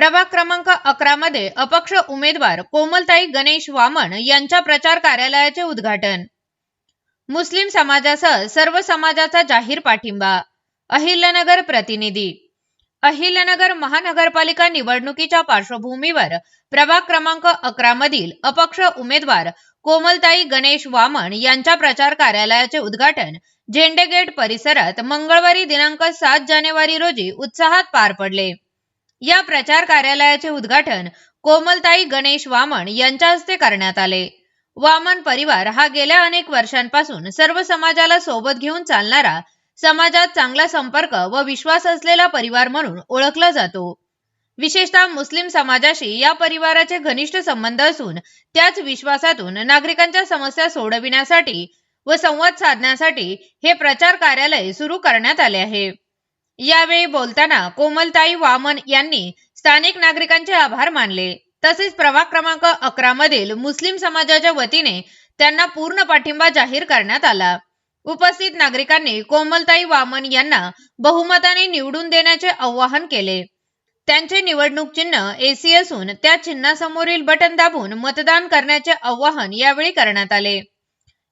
प्रभाग क्रमांक 11 मध्ये अपक्ष उमेदवार कोमलताई गणेश वामन यांच्या प्रचार कार्यालयाचे उद्घाटन। मुस्लिम समाजासह सर्व समाजाचा जाहीर पाठिंबा। अहिल्यानगर प्रतिनिधी। अहिल्यानगर महानगरपालिका निवडणुकीच्या पार्श्वभूमीवर प्रभाग क्रमांक 11 मधील अपक्ष उमेदवार कोमलताई गणेश वामन यांच्या प्रचार कार्यालयाचे उद्घाटन झेंडे गेट परिसरात मंगळवारी दिनांक 7 जानेवारी रोजी उत्साहात पार पडले। या प्रचार कार्यालयाचे उद्घाटन कोमलताई गणेश वामन यांच्या हस्ते करण्यात आले। वामन परिवार हा गेल्या अनेक वर्षांपासून सर्व समाजाला सोबत घेऊन चालणारा, समाजात चांगला संपर्क व विश्वास असलेला परिवार म्हणून ओळखला जातो। विशेषतः मुस्लिम समाजाशी या परिवाराचे घनिष्ठ संबंध असून त्याच विश्वासातून नागरिकांच्या समस्या सोडविण्यासाठी व संवाद साधण्यासाठी हे प्रचार कार्यालय सुरू करण्यात आले आहे। यावेळी बोलताना कोमलताई वामन यांनी स्थानिक नागरिकांचे आभार मानले, तसेच प्रभाग क्रमांक 11 मधील मुस्लिम समाजाच्या वतीने त्यांना पूर्ण पाठिंबा जाहीर करण्यात आला। उपस्थित नागरिकांनी कोमलताई वामन यांना बहुमताने निवडून देण्याचे आवाहन केले। त्यांचे निवडणूक चिन्ह एसी असून त्या चिन्हासमोरील बटन दाबून मतदान करण्याचे आवाहन यावेळी करण्यात आले।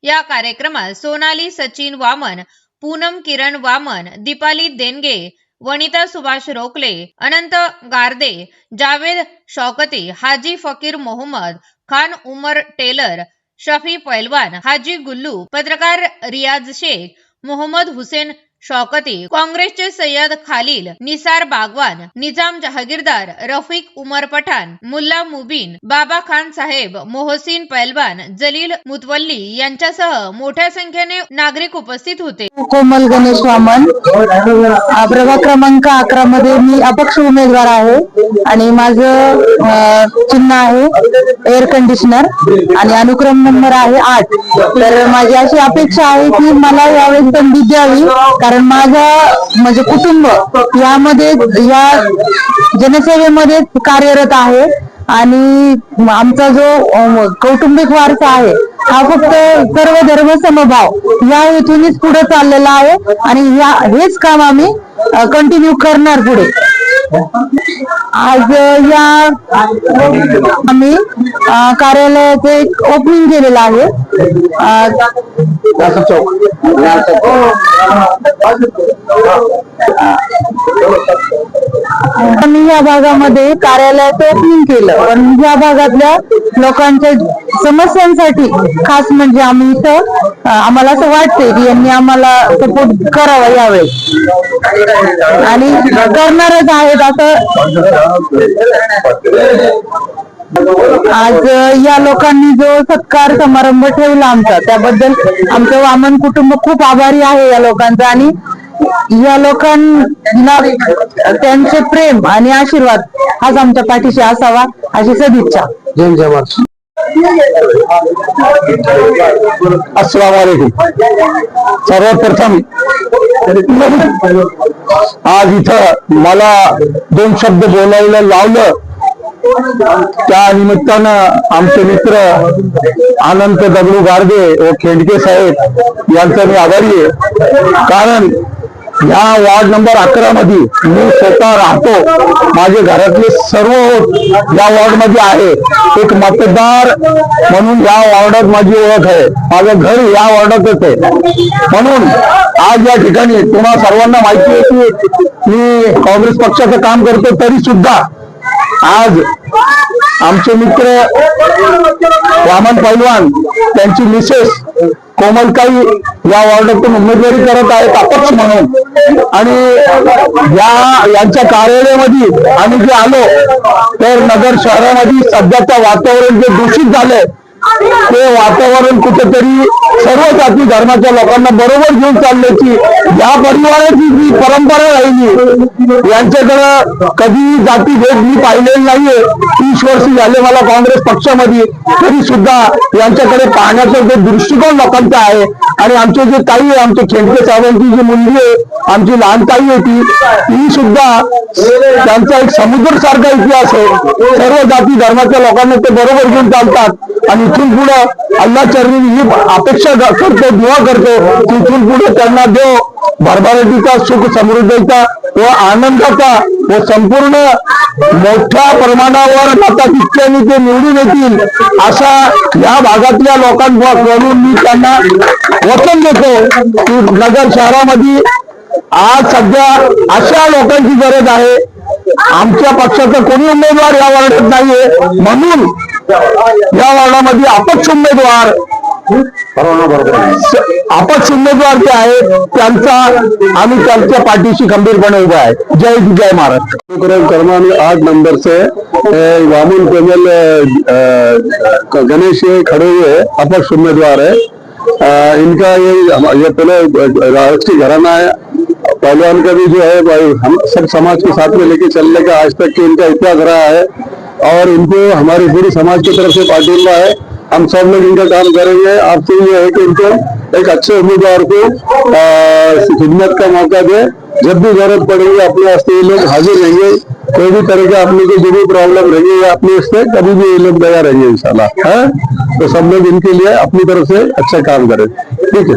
या कार्यक्रमात सोनाली सचिन वामन, पूनम किरण वामन, दीपाली देनगे, वनिता सुभाष रोकले, अनंत गारदे, जावेद शौकती, हाजी फकीर मोहम्मद, खान उमर टेलर, शफी पहलवान, हाजी गुल्लू, पत्रकार रियाज शेख, मोहम्मद हुसेन शौकती, काँग्रेसचे सय्यद खालील, निसार बागवान, निजाम जहागीरदार, रफीक उमर पठाण, मुल्ला मुबीन, बाबा खान साहेब, मोहसिन पहलवान, जलील मुतवल्ली यांच्यासह मोठ्या संख्येने नागरिक उपस्थित होते। कोमल गणेश वामन, प्रभाग क्रमांक 11 मध्ये मी अपक्ष उमेदवार आहे आणि माझं चिन्ह आहे एअर कंडिशनर आणि अनुक्रम नंबर आहे 8। तर माझी अशी अपेक्षा आहे की मला यावेळेस संधी द्यावी, कारण माझं म्हणजे कुटुंब यामध्ये या जनसेवेमध्ये कार्यरत आहे आणि आमचा जो कौटुंबिक वारसा आहे हा फक्त सर्व धर्म समभाव या हेतूनच पुढे चाललेला आहे आणि हेच काम आम्ही कंटिन्यू करणार पुढे। आज या आम्ही कार्यालयाचे ओपनिंग केलेलं आहे। आम्ही या भागामध्ये कार्यालयाचं ओपनिंग केलं, पण या भागातल्या लोकांच्या समस्यांसाठी खास म्हणजे आम्ही इथं आम्हाला असं वाटतंय की यांनी आम्हाला सपोर्ट करावा यावेळेस आणि करणारच आहेत असं। आज या लोकांनी जो सत्कार समारंभ ठेवला आमचा, त्याबद्दल आमचं वामन कुटुंब खूप आभारी आहे या लोकांचा आणि या लोकांना त्यांचे प्रेम आणि आशीर्वाद हाच आमच्या पाठीशी असावा अशी सदिच्छा। जय जवान। अस्सलाम वालेकुम। सर्वप्रथम आज इथं मला 2 शब्द बोलायला लावलं, त्या निमित्तानं आमचे मित्र अनंत दगडू गारदे व खेंडके साहेब यांचा मी आभारी आहे। कारण या वार्ड नंबर 11 मध्ये मी स्वतः राहतो, माझे घरातले सर्व या वार्ड मध्ये आहे। एक मतदार म्हणून या वार्डात माझी ओळख आहे, माझं घर या वार्डातच आहे। म्हणून आज या ठिकाणी तुम्हा सर्वांना माहिती आहे की मी काँग्रेस पक्षाचं काम करतो, तरी सुद्धा आज आमचे मित्र वामन पहलवान, त्यांची मिसेस कोमलताई या वार्डातून उमेदवारी करत आहेत अपक्ष म्हणून, आणि यांच्या कार्यालयामध्ये आम्ही जे आलो तर नगर शहरामध्ये सध्याचं वातावरण जे दूषित झालंय ते वातावरण कुठेतरी सर्व जाती धर्माच्या लोकांना बरोबर घेऊन चालण्याची या परिवाराची जी परंपरा राहिली, यांच्याकडे कधी जाती भेद मी पाहिलेली नाहीये। 30 वर्ष झाले मला काँग्रेस पक्षामध्ये, तरी सुद्धा यांच्याकडे पाहण्याचा जो दृष्टिकोन लोकांचा आहे आणि आमचे जे ताई आहे, आमचे खेंडके साहेबांची जी मुलगी आहे, आमची लहान ताई आहे, ती सुद्धा त्यांचा एक समुद्र सारखा इतिहास आहे। सर्व जाती धर्माच्या लोकांना ते बरोबर घेऊन चालतात आणि इथून पुढे अल्लाह चरणी ही अपेक्षा करतो, दुआ करतो की इथून पुढे त्यांना देव भरभराटीचा, सुख समृद्धीचा व आनंदाचा व संपूर्ण मोठ्या प्रमाणावर मताधिक्याने ते निवडून येतील असा या भागातल्या लोकांकडून मी त्यांना वचन देतो की नगर शहरामध्ये आज सध्या अशा लोकांची गरज आहे. आमच्या पक्षाचा कोणी उमेदवार या वार्डात नाहीये, म्हणून या वार्डामध्ये अपक्ष उमेदवार जे आहेत त्यांचा आम्ही त्यांच्या पाठीशी खंबीरपणे उभा आहे. जय जय महाराष्ट्र. क्रमांक 8 नंबर से वामन कोमल गणेश खड़े हुए अपक्ष उम्मीदवार है. इनका ये पहले राष्ट्रीय घराना है. पहलवान का भी जो है हम सब समाज के साथ में लेके चलने का आज तक के इनका इतिहास रहा है और इनको हमारी पूरी समाज की तरफ से पार्टी है. हम सब लोग इनका काम करेंगे. आपसे ये है कि इनको एक अच्छे उम्मीदवार को खिदमत का मौका दे. जब भी जरूरत पड़ेगी अपने वास्ते ये लोग हाजिर रहेंगे. कोई भी तरह का अपने को जो भी प्रॉब्लम रहेगी या अपने उससे कभी भी ये लोग तैयार रहेंगे इंशाल्लाह. तो सब लोग इनके लिए अपनी तरफ से अच्छा काम करें. ठीक है.